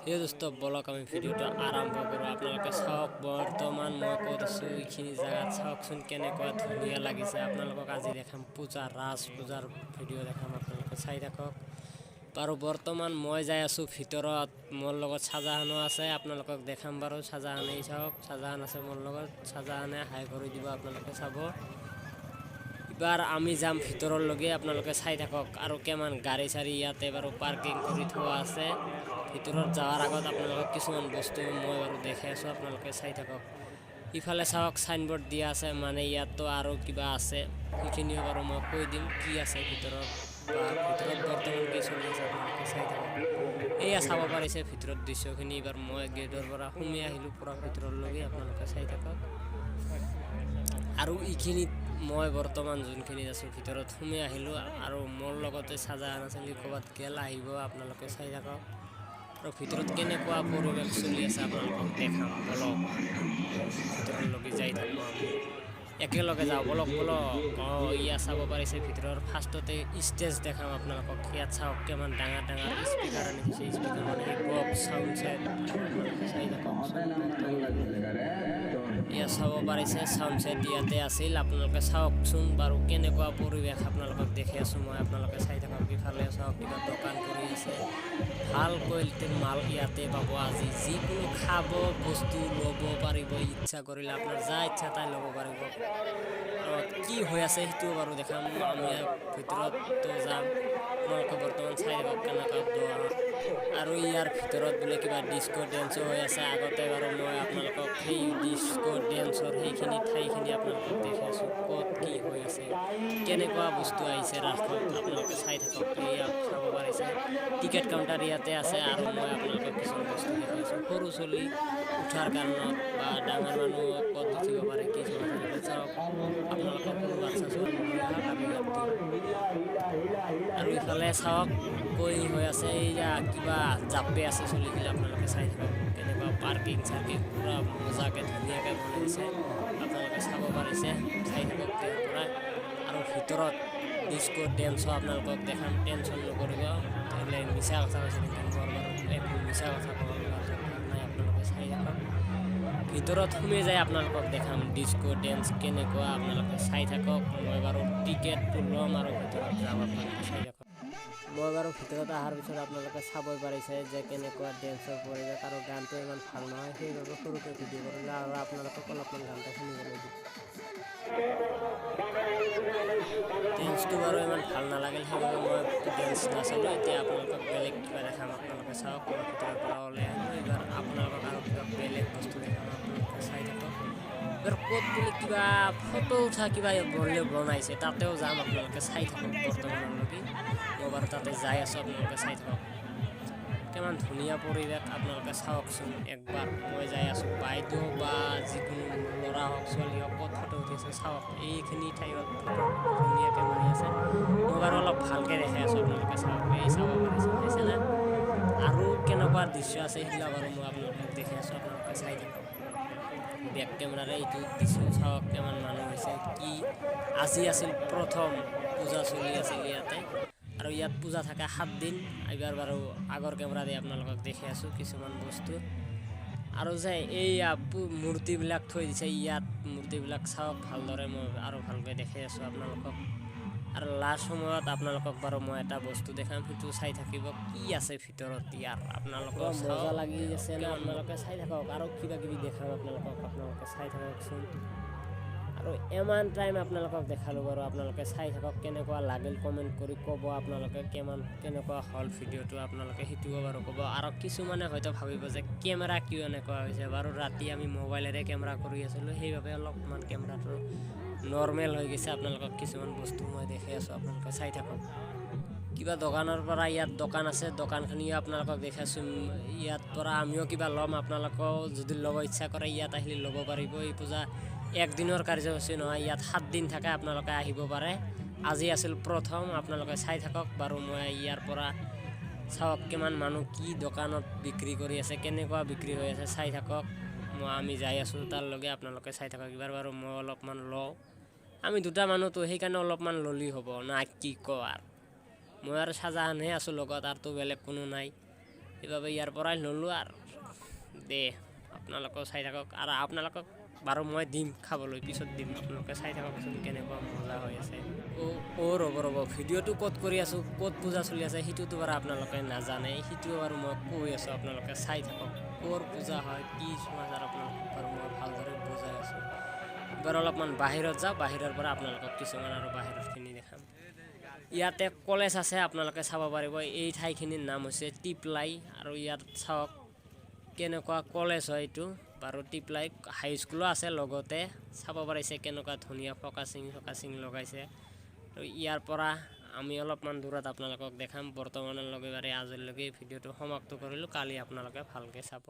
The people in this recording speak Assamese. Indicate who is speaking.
Speaker 1: এই দোস্ত ব্লগ আমি ভিডিঅ'টো আৰম্ভ কৰোঁ। আপোনালোকে চাওক বৰ্তমান মই ক'ত আছোঁ, এইখিনি জেগাত চাওকচোন কেনেকুৱা ধুনীয়া লাগিছে। আপোনালোকক আজি দেখাম পূজা, ৰাজ পূজাৰ ভিডিঅ' দেখাম, আপোনালোকে চাই থাকক। বাৰু বৰ্তমান মই যাই আছোঁ ভিতৰত, মোৰ লগত চাহজাহানো আছে, আপোনালোকক দেখাম বাৰু। চাহজাহানেই চাওক, চাহজাহান আছে মোৰ লগত, চাহজাহানে হাই কৰি দিব, আপোনালোকে চাব। এবাৰ আমি যাম ভিতৰলৈকে, আপোনালোকে চাই থাকক। আৰু কিমান গাড়ী চাড়ী ইয়াতে বাৰু পাৰ্কিং কৰি থোৱা আছে। ভিতৰত যোৱাৰ আগত আপোনালোকক কিছুমান বস্তু মই বাৰু দেখাই আছোঁ, আপোনালোকে চাই থাকক। ইফালে চাওক চাইনবোৰ্ড দিয়া আছে, মানে ইয়াতো আৰু কিবা আছে, সেইখিনিও বাৰু মই কৈ দিম কি আছে ভিতৰত, বা ভিতৰত বৰ্তমান কি চলি আছে আপোনালোকে চাই থাকক। এয়া চাব পাৰিছে ভিতৰত দৃশ্যখিনি। এইবাৰ মই গেটৰ পৰা সোমাই আহিলোঁ পূৰা ভিতৰলৈকে, আপোনালোকে চাই থাকক। আৰু এইখিনিত মই বৰ্তমান যোনখিনিত আছোঁ ভিতৰত সোমাই আহিলোঁ, আৰু মোৰ লগতে চাহজাহান আছে, ক'ৰবাত গেল আহিব, আপোনালোকে চাই থাকক। আৰু ভিতৰত কেনেকুৱা পৰিৱেশ চলি আছে আপোনালোকক দেখাম বলক। ভিতৰলৈকে যাই থাকোঁ আমি, একেলগে যাওঁ বলক বলক। ইয়াত চাব পাৰিছে ভিতৰৰ ফাৰ্ষ্টতে ষ্টেজ দেখাম আপোনালোকক। ইয়াত চাওক কিমান ডাঙৰ ডাঙৰ স্পীকাৰ আনি দিছে, স্পীকাৰ মানে বক্স চাউণ্ড ছেট, আপোনালোকে চাই থাকক। ইয়াত চাব পাৰিছে চাউণ্ড ছেট ইয়াতে আছিল, আপোনালোকে চাওকচোন বাৰু কেনেকুৱা পৰিৱেশ আপোনালোকক দেখি আছোঁ মই, আপোনালোকে চাই থাকক। ইফালে চাওক কিবা দোকান কৰি আছে, ভাল কোৱালিটিৰ মাল ইয়াতে পাব। আজি যিকোনো খাব বস্তু ল'ব পাৰিব, ইচ্ছা কৰিলে আপোনাৰ যা ইচ্ছা তাই ল'ব পাৰিব। কি হৈ আছে সেইটোও বাৰু দেখাম, আমি ভিতৰতো যাম, আপোনালোকে বৰ্তমান চাই থাকক কেনেকুৱা। আৰু ইয়াৰ ভিতৰত বোলে কিবা ডিস্কো ডেন্সো হৈ আছে। আগতে বাৰু মই আপোনালোকক সেই ডিস্কো ডেন্সৰ সেইখিনি ঠাইখিনি আপোনালোকক দেখি আছোঁ, ক'ত কি হৈ আছে, কেনেকুৱা বস্তু আহিছে ৰাখক, আপোনালোকে চাই থাকক। ইয়াত চাব পাৰিছে টিকেট কাউণ্টাৰ ইয়াতে আছে, আৰু মই আপোনালোকক কিছুমান বস্তু দেখি আছোঁ সৰু চলি উঠাৰ কাৰণত, বা ডাঙৰ মানুহ ক'ত উঠিব পাৰে কি চাওক। আপোনালোকৰ সৰু বাচ্ছা চোৱা লৈ আহক আৰু ইয়াত দিয়ক। আৰু ইফালে চাওক কৈ হৈ আছে, এইয়া কিবা জাপে আছে চলিগিলা, আপোনালোকে চাই থাকক। কেনেকুৱা পাৰ্কিং চাৰ্কিং পূৰা মজাকৈ ধুনীয়াকৈ বনাই দিছে, আপোনালোকে চাব পাৰিছে, চাই থাকক ইয়াৰ পৰা। আৰু ভিতৰত ডিস্কো ডেন্সো আপোনালোকক দেখাম, টেনশ্যন নকৰিব। এইবিলাক মিছা কথা কৈছে নেকি, মোৰ বাৰু একো মিছা কথা ক'ব লগা দৰকাৰ নাই, আপোনালোকে চাই থাকক। ভিতৰত সোমাই যায় আপোনালোকক দেখাম ডিস্কো ডেন্স কেনেকুৱা, আপোনালোকে চাই থাকক। মই বাৰু টিকেটটো ল'ম আৰু ভিতৰত যাম, আপোনালোকে চাই থাকক। মই বাৰু ভিতৰত অহাৰ পিছত আপোনালোকে চাবই পাৰিছে যে কেনেকুৱা ডেন্সৰ পৰিৱেশ, আৰু গানটো ইমান ভাল নহয়, সেইবাবে সৰুকৈ ভিডিঅ' কৰিলোঁ, আৰু আপোনালোকক অলপমান গানটো শুনিবলৈ দিম। ডেন্সটো বাৰু ইমান ভাল নালাগিল, সেইবাবে মই ডেন্স নাচালোঁ। এতিয়া আপোনালোকক বেলেগ কিবা দেখাম, আপোনালোকে চাওক। মই ভিতৰৰ পৰা ওলাই আহিলোঁ, এইবাৰ আপোনালোকক আৰু কিবা বেলেগ বস্তু দেখাম, আপোনালোকে চাই থাকক। এইবাৰ ক'ত বোলে কিবা ফটো উঠা কিবা বনাইছে, তাতেও যাম, আপোনালোকে চাই থাকক। বৰ্তমানলৈকে মই বাৰু তাতে যাই আছোঁ, আপোনালোকে চাই থাকক। কিমান ধুনীয়া পৰিৱেশ আপোনালোকে চাওকচোন একবাৰ। মই যাই আছোঁ, বাইদেউ বা যিকোনো ল'ৰা হওক ছোৱালী হওক ক'ত ফটো উঠিছে চাওক, এইখিনি ঠাইত ফটো ধুনীয়াকৈ মাৰি আছে। মই বাৰু অলপ ভালকৈ দেখাই আছোঁ, আপোনালোকে চাওক। এই চাব পাৰিছে, পাইছেনে? আৰু কেনেকুৱা দৃশ্য আছে সেইবিলাক বাৰু মই আপোনালোকক দেখাই আছোঁ, আপোনালোকে চাই থাকক। বেক কেমেৰাৰে এইটো দিছোঁ, চাওক কিমান মানুহ হৈছে। কি আজি আছিল প্ৰথম পূজা চলি আছিল ইয়াতে, আৰু ইয়াত পূজা থাকে 7 দিন। এইবাৰ বাৰু আগৰ কেমেৰা দি আপোনালোকক দেখাই আছোঁ কিছুমান বস্তু। আৰু যে এই মূৰ্তিবিলাক থৈ দিছে ইয়াত, মূৰ্তিবিলাক চাওক ভালদৰে, মই আৰু ভালকৈ দেখাই আছোঁ আপোনালোকক। আৰু লাষ্ট সময়ত আপোনালোকক বাৰু মই এটা বস্তু দেখাম, সেইটো চাই থাকিব কি আছে ভিতৰত ইয়াৰ, আপোনালোকৰ মজা লাগি আছে ন, আপোনালোকে চাই থাকক। আৰু কিবা কিবি দেখাম আপোনালোকক, আপোনালোকে চাই থাককচোন। আৰু ইমান টাইম আপোনালোকক দেখালোঁ বাৰু, আপোনালোকে চাই থাকক। কেনেকুৱা লাগিল কমেণ্ট কৰি ক'ব আপোনালোকে, কেনেকুৱা হ'ল ভিডিঅ'টো, আপোনালোকে সেইটোও বাৰু ক'ব। আৰু কিছুমানে হয়তো ভাবিব যে কেমেৰা কিয় এনেকুৱা হৈছে, বাৰু ৰাতি আমি মোবাইলেৰে কেমেৰা কৰি আছিলোঁ, সেইবাবে অলপমান কেমেৰাটো নৰ্মেল হৈ গৈছে। আপোনালোকক কিছুমান বস্তু মই দেখাই আছোঁ, আপোনালোকে চাই থাকক। কিবা দোকানৰ পৰা, ইয়াত দোকান আছে, দোকানখিনিও আপোনালোকক দেখাইছোঁ। ইয়াত পৰা আমিও কিবা ল'ম, আপোনালোকেও যদি ল'ব ইচ্ছা কৰে ইয়াত আহিলে ল'ব পাৰিব। এই পূজা একদিনৰ কাৰ্যসূচী নহয়, ইয়াত 7 দিন থাকে, আপোনালোকে আহিব পাৰে। আজি আছিল প্ৰথম, আপোনালোকে চাই থাকক বাৰু। মই ইয়াৰ পৰা চাওক কিমান মানুহ কি দোকানত বিক্ৰী কৰি আছে, কেনেকুৱা বিক্ৰী হৈ আছে, চাই থাকক। আমি যাই আছোঁ তাৰলৈকে, আপোনালোকে চাই থাকক। এইবাৰ বাৰু মই অলপমান লওঁ, আমি দুটা মানুহতো সেইকাৰণে অলপমান ল'লি হ'ব না, কি কওঁ আৰু। মই আৰু চাহজাহানহে আছোঁ লগত, আৰুতো বেলেগ কোনো নাই। সেইবাবে ইয়াৰ পৰাই ল'লোঁ আৰু দে আপোনালোকেও চাই থাকক আৰু আপোনালোকক বাৰু মই দিম খাবলৈ, পিছত দিম, আপোনালোকে চাই থাককচোন কেনেকুৱা মজা হৈ আছে। ৰ'ব ভিডিঅ'টো ক'ত কৰি আছোঁ, ক'ত পূজা চলি আছে সেইটোতো বাৰু আপোনালোকে নাজানে, সেইটো বাৰু মই কৈ আছোঁ, আপোনালোকে চাই থাকক ক'ৰ পূজা হয়, কি সমাচাৰ আপোনালোকক বাৰু মই ভালদৰে বুজাই আছোঁ। এবাৰ অলপমান বাহিৰত যাওঁ, বাহিৰৰ পৰা আপোনালোকক কিছুমান আৰু বাহিৰৰখিনি দেখাম। ইয়াতে কলেজ আছে, আপোনালোকে চাব পাৰিব। এই ঠাইখিনিৰ নাম হৈছে টিপলাই, আৰু ইয়াত চাওক কেনেকুৱা কলেজ হয় এইটো বাৰু। টিপলাই হাইস্কুলো আছে লগতে, চাব পাৰিছে কেনেকুৱা ধুনীয়া ফকাচিং লগাইছে। তো ইয়াৰ পৰা আমি অলপমান দূৰত আপোনালোকক দেখাম। বৰ্তমানলৈকে আজিলৈকে ভিডিঅ'টো সমাপ্ত কৰিলোঁ, কালি আপোনালোকে ভালকৈ চাব।